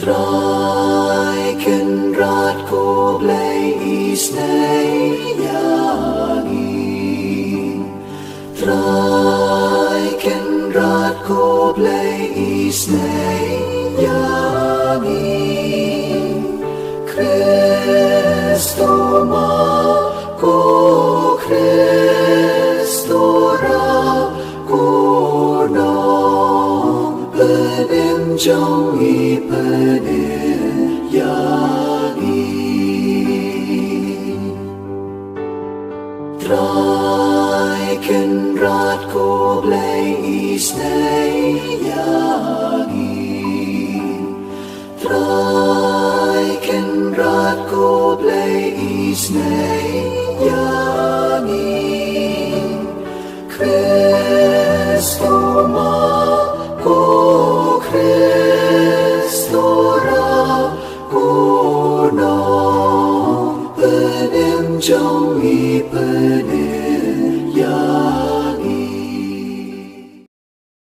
trai kynrad ko Blei isnei trai kynrad ko Blei isnei Kristo ma ko Kristo ra ko nong penim trong i penim trai kynrad ko Blei isnei trai kynrad ko Blei isnei Kristo ma ko Kristo ra ko nong penim trong i penim